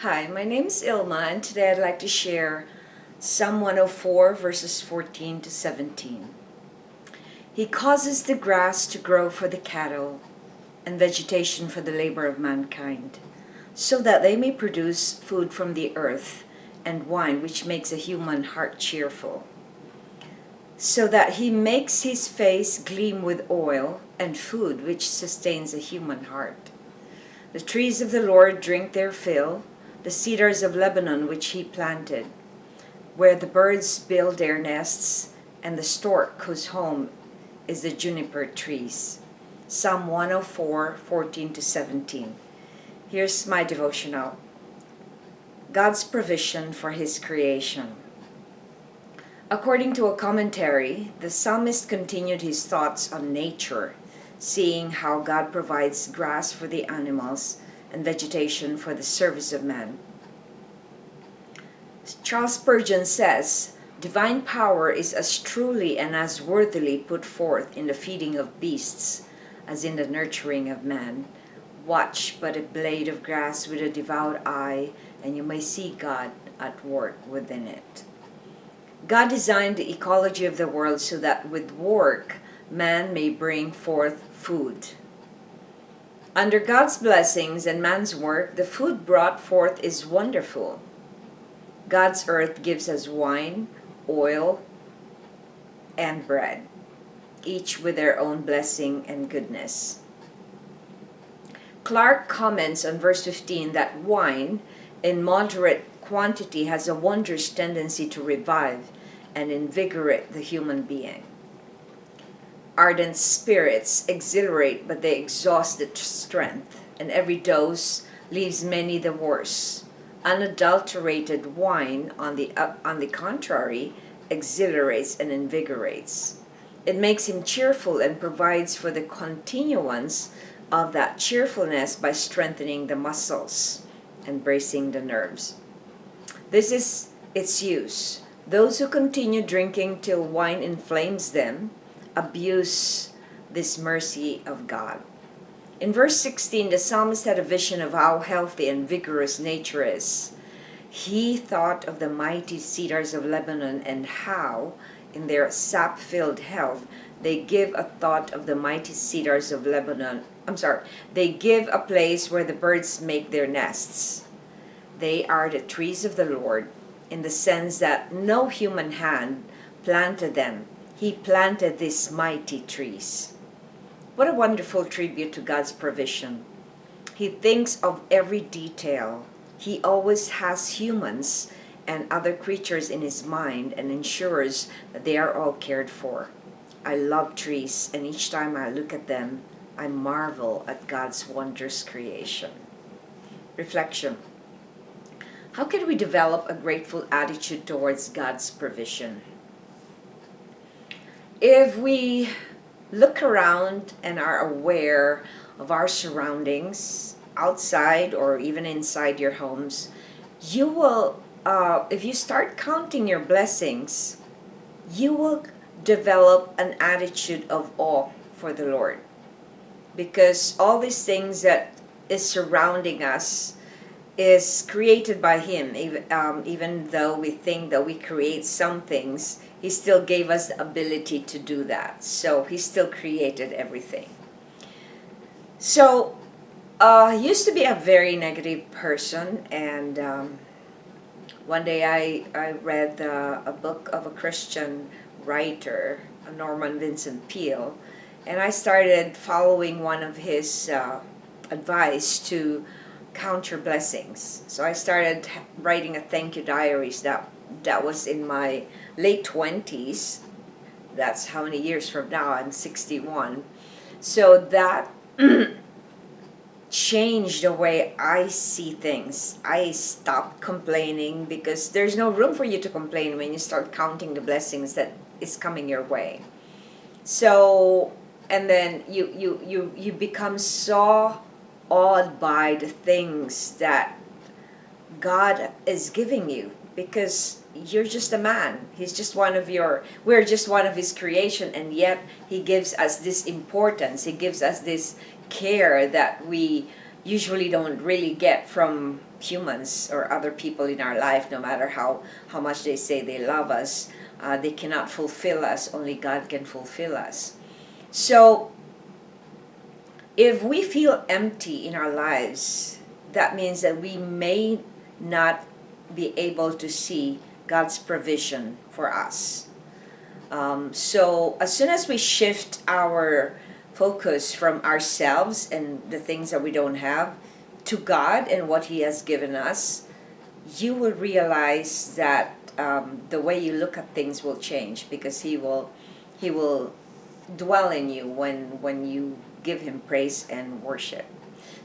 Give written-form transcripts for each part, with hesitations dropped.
Hi, my name is Ilma, and today I'd like to share Psalm 104, verses 14 to 17. He causes the grass to grow for the cattle, and vegetation for the labor of mankind, so that they may produce food from the earth, and wine which makes a human heart cheerful. So that he makes his face gleam with oil, and food which sustains a human heart. The trees of the Lord drink their fill, the cedars of Lebanon which he planted, where the birds build their nests, and the stork whose home is the juniper trees. Psalm 104, 14 to 17. Here's my devotional. God's provision for his creation. According to a commentary, the psalmist continued his thoughts on nature, seeing how God provides grass for the animals and vegetation for the service of man. Charles Spurgeon says, "Divine power is as truly and as worthily put forth in the feeding of beasts as in the nurturing of man. Watch but a blade of grass with a devout eye, and you may see God at work within it." God designed the ecology of the world so that with work, man may bring forth food. Under God's blessings and man's work, the food brought forth is wonderful. God's earth gives us wine, oil, and bread, each with their own blessing and goodness. Clark comments on verse 15 that wine, in moderate quantity, has a wondrous tendency to revive and invigorate the human being. Ardent spirits exhilarate, but they exhaust the strength, and every dose leaves many the worse. Unadulterated wine, on the contrary, exhilarates and invigorates. It makes him cheerful and provides for the continuance of that cheerfulness by strengthening the muscles and bracing the nerves. This is its use. Those who continue drinking till wine inflames them abuse this mercy of God. In verse 16, the psalmist had a vision of how healthy and vigorous nature is. He thought of the mighty cedars of Lebanon and how, in their sap-filled health, they give a thought of the mighty cedars of Lebanon. They give a place where the birds make their nests. They are the trees of the Lord, in the sense that no human hand planted them. He planted these mighty trees. What a wonderful tribute to God's provision. He thinks of every detail. He always has humans and other creatures in his mind and ensures that they are all cared for. I love trees, and each time I look at them, I marvel at God's wondrous creation. Reflection. How can we develop a grateful attitude towards God's provision? If we look around and are aware of our surroundings, outside or even inside your homes, you will, if you start counting your blessings, you will develop an attitude of awe for the Lord. Because all these things that is surrounding us is created by Him. Even though we think that we create some things, He still gave us the ability to do that. So He still created everything. So I used to be a very negative person, and one day I read a book of a Christian writer, Norman Vincent Peale, and I started following one of his advice to count your blessings. So I started writing a thank you diaries. That was in my late 20s. That's how many years from now? I'm 61. So that changed the way I see things. I stopped complaining, because there's no room for you to complain when you start counting the blessings that is coming your way. So, and then you become so awed by the things that God is giving you, because you're just a man. We're just one of His creation, and yet He gives us this importance. He gives us this care that we usually don't really get from humans or other people in our life, no matter how much they say they love us. They cannot fulfill us. Only God can fulfill us. So if we feel empty in our lives, that means that we may not be able to see God's provision for us. So as soon as we shift our focus from ourselves and the things that we don't have to God and what He has given us, you will realize that the way you look at things will change, because He will dwell in you when you give Him praise and worship.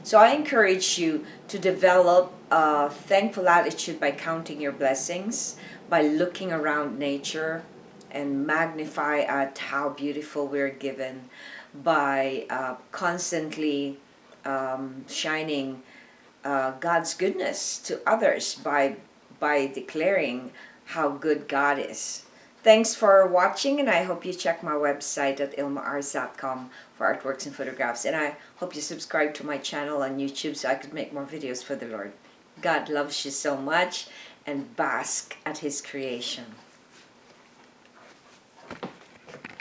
So I encourage you to develop a thankful attitude by counting your blessings, by looking around nature and magnify at how beautiful we're given, by constantly shining God's goodness to others by declaring how good God is. Thanks for watching, and I hope you check my website at ilma'S.com for artworks and photographs. And I hope you subscribe to my channel on YouTube so I could make more videos for the Lord. God loves you so much, and bask at His creation.